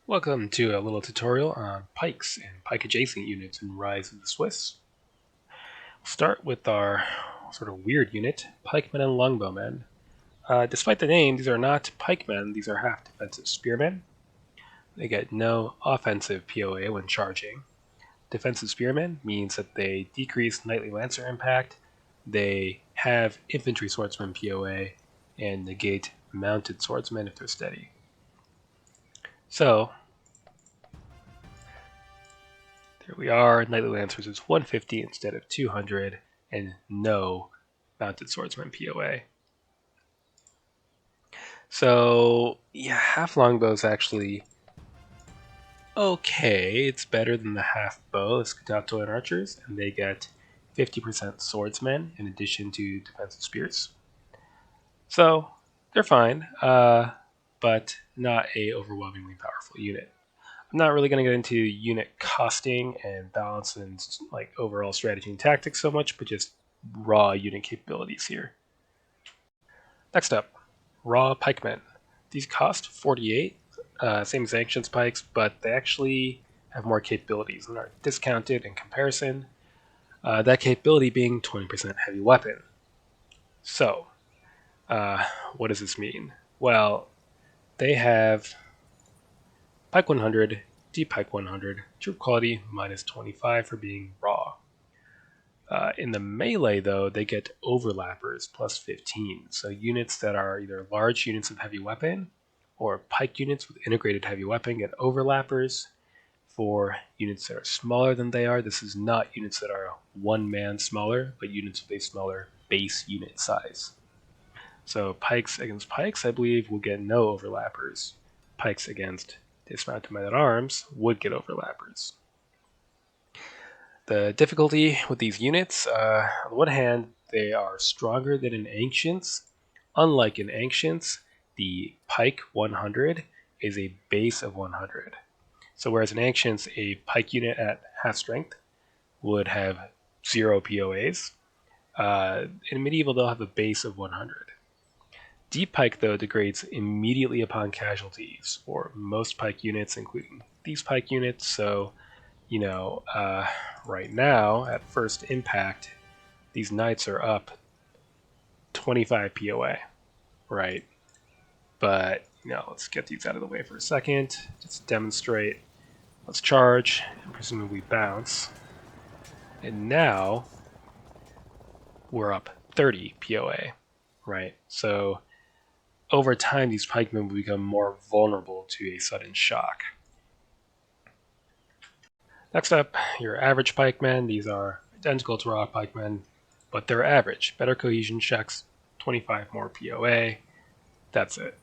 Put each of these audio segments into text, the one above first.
Welcome to a little tutorial on pikes and pike adjacent units in Rise of the Swiss. We'll start with our sort of weird unit, Pikemen Longbowmen. Despite the name, these are not pikemen, these are half defensive spearmen. They get no offensive POA when charging. Defensive spearmen means that they decrease knightly lancer impact, they have infantry swordsman POA, and negate mounted swordsmen if they're steady. So, here we are, Knightly Lancers is 150 instead of 200, and no Mounted Swordsman POA. So, yeah, half longbow is actually okay. It's better than the half bow of Scutato and Archers, and they get 50% swordsmen in addition to defensive spears. So, they're fine, but not a overwhelmingly powerful unit. I'm not really going to get into unit costing and balance and like overall strategy and tactics so much, but just raw unit capabilities here. Next up, raw pikemen. These cost 48, same as Ancients pikes, but they actually have more capabilities and are discounted in comparison. That capability being 20% heavy weapon. So, what does this mean? Well, they have Pike 100, Deep Pike 100, troop quality minus 25 for being raw. In the melee, though, they get overlappers plus 15. So units that are either large units of heavy weapon or pike units with integrated heavy weapon get overlappers. For units that are smaller than they are, this is not units that are one man smaller, but units with a smaller base unit size. So pikes against pikes, I believe, will get no overlappers. Pikes against dismounted men-at-arms would get overlappers. The difficulty with these units, on the one hand, they are stronger than in Ancients. Unlike in Ancients, the Pike 100 is a base of 100. So whereas in Ancients, a Pike unit at half strength would have 0 POAs, in Medieval they'll have a base of 100. Deep Pike, though, degrades immediately upon casualties for most Pike units, including these Pike units. So, right now, at first impact, these knights are up 25 POA, right? But, let's get these out of the way for a second. Just demonstrate. Let's charge, and presumably bounce. And now, we're up 30 POA, right? So, over time, these pikemen will become more vulnerable to a sudden shock. Next up, your average pikemen. These are identical to raw pikemen, but they're average. Better cohesion checks, 25 more POA. That's it.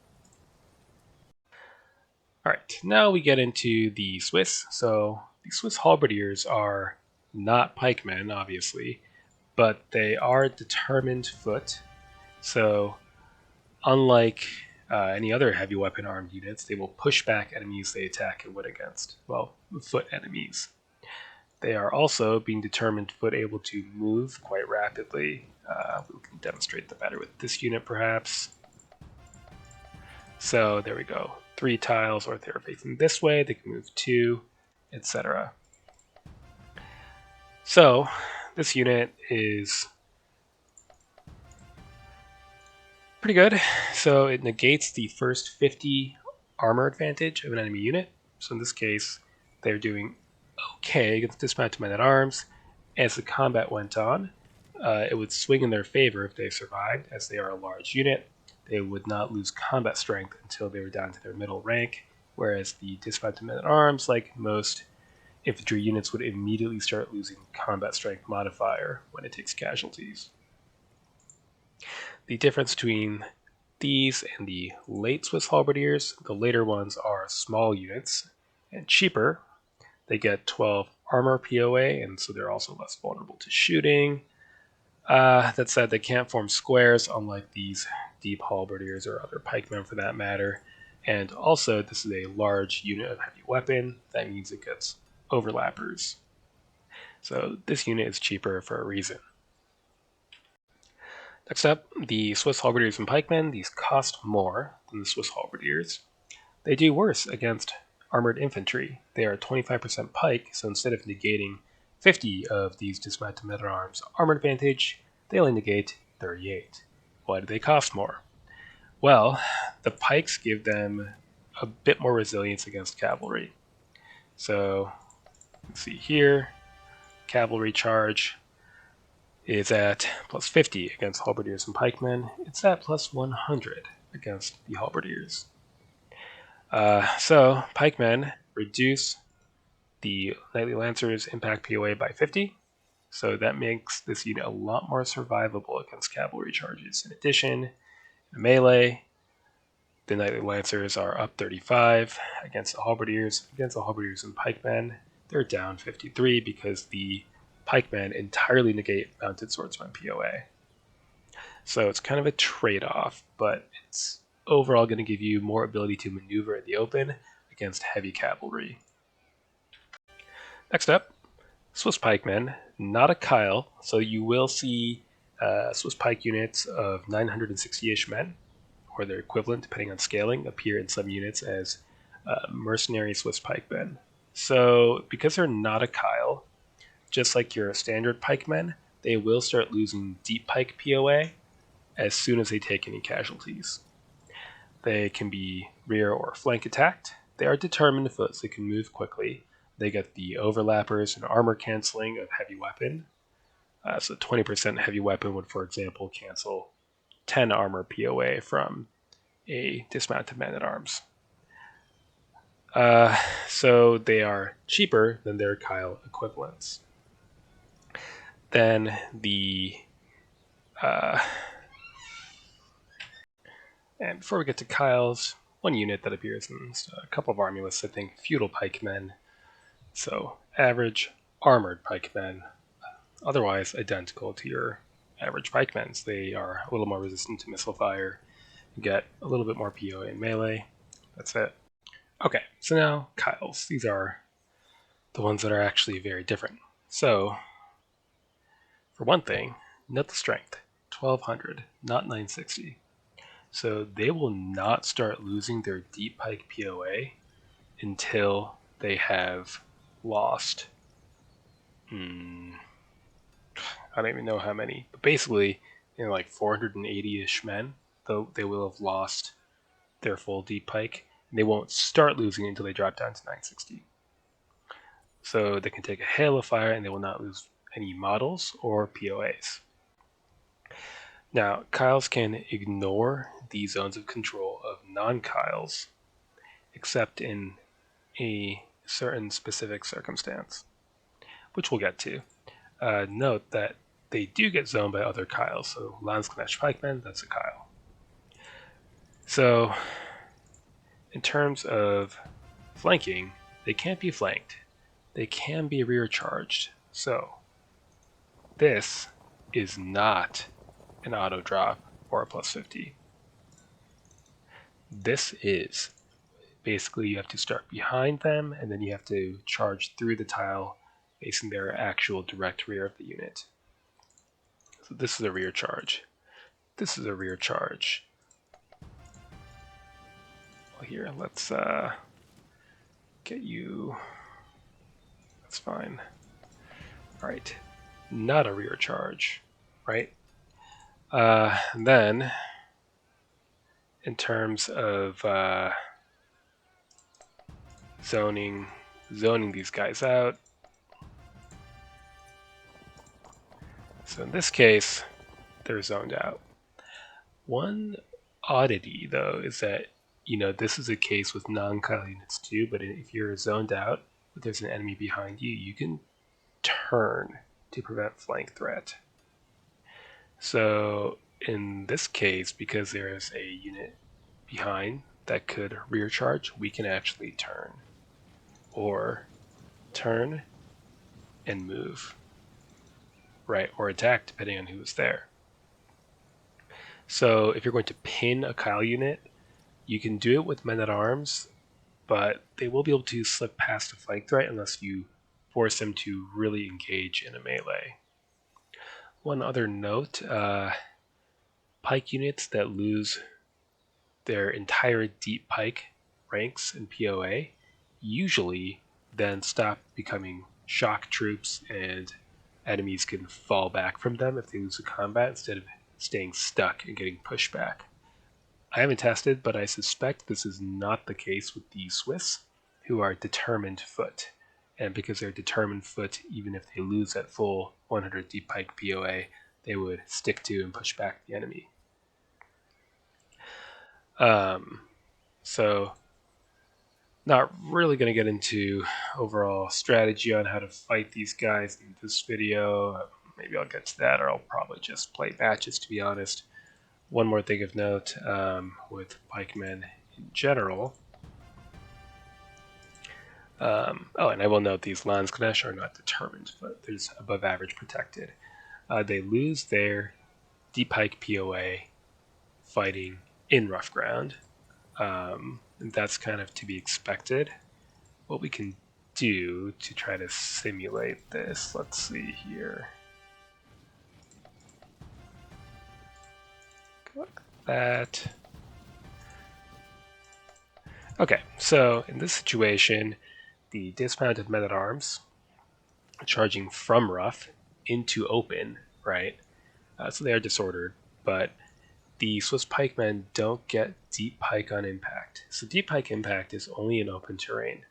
Alright, now we get into the Swiss. So the Swiss halberdiers are not pikemen, obviously, but they are determined foot. So unlike any other heavy weapon armed units, they will push back enemies they attack and win against. Well, foot enemies. They are also being determined foot able to move quite rapidly. We can demonstrate that better with this unit, perhaps. So there we go. 3 tiles, or if they're facing this way, they can move 2, etc. So this unit is pretty good. So it negates the first 50 armor advantage of an enemy unit. So in this case, they're doing okay against dismounted men-at-arms. As the combat went on, it would swing in their favor if they survived, as they are a large unit. They would not lose combat strength until they were down to their middle rank, whereas the dismounted men-at-arms, like most infantry units, would immediately start losing combat strength modifier when it takes casualties. The difference between these and the late Swiss halberdiers, the later ones are small units and cheaper. They get 12 armor POA, and so they're also less vulnerable to shooting. That said, they can't form squares, unlike these deep halberdiers or other pikemen for that matter. And also, this is a large unit of heavy weapon. That means it gets overlappers. So this unit is cheaper for a reason. Next up, the Swiss halberdiers and pikemen. These cost more than the Swiss halberdiers. They do worse against armored infantry. They are 25% pike, so instead of negating 50 of these dismounted men-at-arms armored advantage, they only negate 38. Why do they cost more? Well, the pikes give them a bit more resilience against cavalry. So, let's see here, cavalry charge is at plus 50 against halberdiers and pikemen. It's at plus 100 against the halberdiers. So, pikemen reduce the Knightly Lancers impact POA by 50, so that makes this unit a lot more survivable against cavalry charges. In addition, in melee, the Knightly Lancers are up 35 against the halberdiers. Against the halberdiers and pikemen, they're down 53 because the pikemen entirely negate mounted swordsman POA. So it's kind of a trade-off, but it's overall going to give you more ability to maneuver in the open against heavy cavalry. Next up, Swiss pikemen, not a keil, so you will see Swiss pike units of 960-ish men, or their equivalent depending on scaling, appear in some units as mercenary Swiss pikemen. So because they're not a keil, just like your standard pikemen, they will start losing deep pike POA as soon as they take any casualties. They can be rear or flank attacked. They are determined foot, so they can move quickly. They get the overlappers and armor canceling of heavy weapon. So 20% heavy weapon would, for example, cancel 10 armor POA from a dismounted man-at-arms. So they are cheaper than their keil equivalents. Then and before we get to keils, one unit that appears in a couple of army lists, I think, feudal pikemen. So average armored pikemen, otherwise identical to your average pikemens. They are a little more resistant to missile fire, get a little bit more POA in melee. That's it. Okay, so now keils. These are the ones that are actually very different. So, for one thing, note the strength, 1200, not 960. So they will not start losing their deep pike POA until they have lost, I don't even know how many, but basically, like 480-ish men, though they will have lost their full deep pike, and they won't start losing it until they drop down to 960. So they can take a hail of fire and they will not lose any models or POAs. Now, keils can ignore the zones of control of non-keils, except in a certain specific circumstance, which we'll get to. Note that they do get zoned by other keils, so Landsknecht pikemen, that's a keil. So, in terms of flanking, they can't be flanked. They can be rear charged. So, this is not an auto drop or a plus 50. This is basically you have to start behind them and then you have to charge through the tile facing their actual direct rear of the unit. So this is a rear charge. This is a rear charge. Well, here, let's get you. That's fine. All right, not a rear charge, right? Then, in terms of zoning these guys out. So in this case, they're zoned out. One oddity, though, is that, this is a case with non-keil units too, but if you're zoned out, but there's an enemy behind you, you can turn to prevent flank threat. So in this case, because there is a unit behind that could rear charge, we can actually turn. Or turn and move. Right, or attack depending on who's there. So if you're going to pin a keil unit, you can do it with men-at-arms, but they will be able to slip past a flank threat unless you force them to really engage in a melee. One other note, pike units that lose their entire deep pike ranks in POA, usually then stop becoming shock troops and enemies can fall back from them if they lose a combat instead of staying stuck and getting pushed back. I haven't tested, but I suspect this is not the case with the Swiss, who are determined foot. And because they're determined foot, even if they lose at full 100 deep pike POA, they would stick to and push back the enemy. So, not really going to get into overall strategy on how to fight these guys in this video. Maybe I'll get to that, or I'll probably just play matches, to be honest. One more thing of note with pikemen in general. And I will note these Landsknecht are not determined, but there's above average protected. They lose their deep pike POA fighting in rough ground. That's kind of to be expected. What we can do to try to simulate this, let's see here. Like that. Okay, so in this situation, the dismounted men-at-arms charging from rough into open, right? So they are disordered, but the Swiss pikemen don't get deep pike on impact. So deep pike impact is only in open terrain.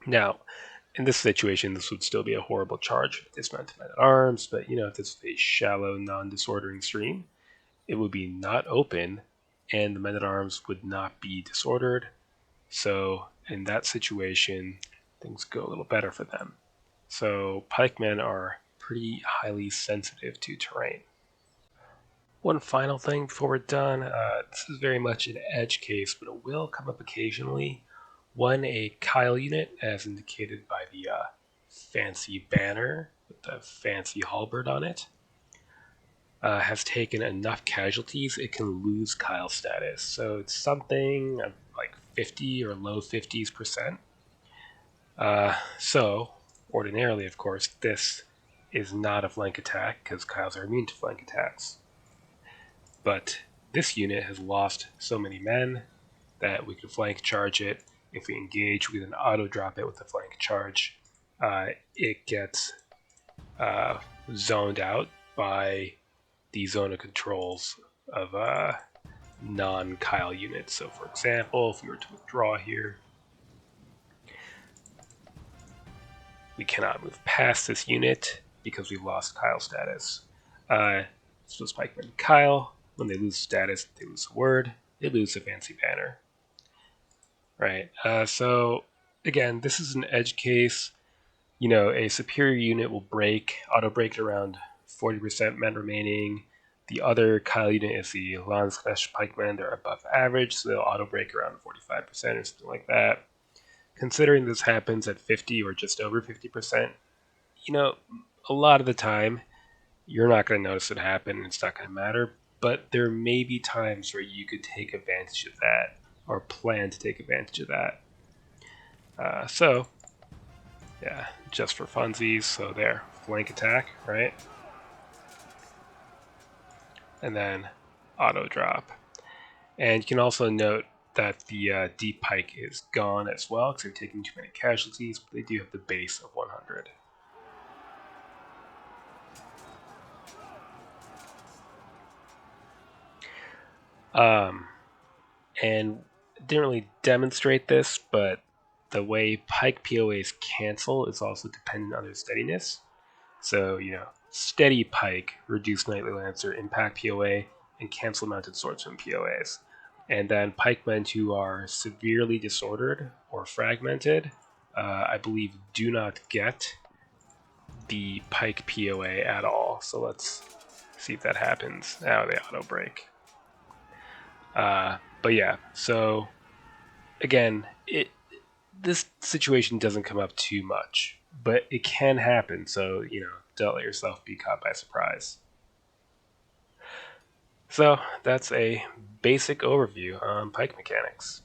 Now, in this situation, this would still be a horrible charge with dismounted men-at-arms, but if this was a shallow, non-disordering stream, it would be not open, and the men-at-arms would not be disordered. So in that situation, things go a little better for them. So pikemen are pretty highly sensitive to terrain. One final thing before we're done, this is very much an edge case, but it will come up occasionally. One, a keil unit, as indicated by the fancy banner with the fancy halberd on it, has taken enough casualties, it can lose keil status. So it's something like 50 or low 50s%. So, ordinarily, of course, this is not a flank attack because keils are immune to flank attacks. But this unit has lost so many men that we can flank charge it. If we engage, we can auto drop it with a flank charge. It gets zoned out by the zone of controls of non-keil units. So, for example, if we were to withdraw here, we cannot move past this unit because we've lost keil status. Swiss pikemen keil, when they lose status, they lose a word, they lose a fancy banner. Right. So again, this is an edge case. A superior unit will auto break at around 40% men remaining. The other keil unit is the Landsknecht pikemen. They're above average, so they'll auto break around 45% or something like that. Considering this happens at 50 or just over 50%, a lot of the time you're not going to notice it happen and it's not going to matter. But there may be times where you could take advantage of that or plan to take advantage of that. So, yeah, just for funsies. So there, flank attack, right? And then auto drop. And you can also note that the deep pike is gone as well because they're taking too many casualties, but they do have the base of 100. And didn't really demonstrate this, but the way pike POAs cancel is also dependent on their steadiness. So, steady pike reduce knightly lancer impact POA and cancel mounted swordsman POAs. And then pikemen who are severely disordered or fragmented, I believe, do not get the pike POA at all. So let's see if that happens. Now they auto break. But yeah, so again, this situation doesn't come up too much, but it can happen. So don't let yourself be caught by surprise. So that's a basic overview on pike mechanics.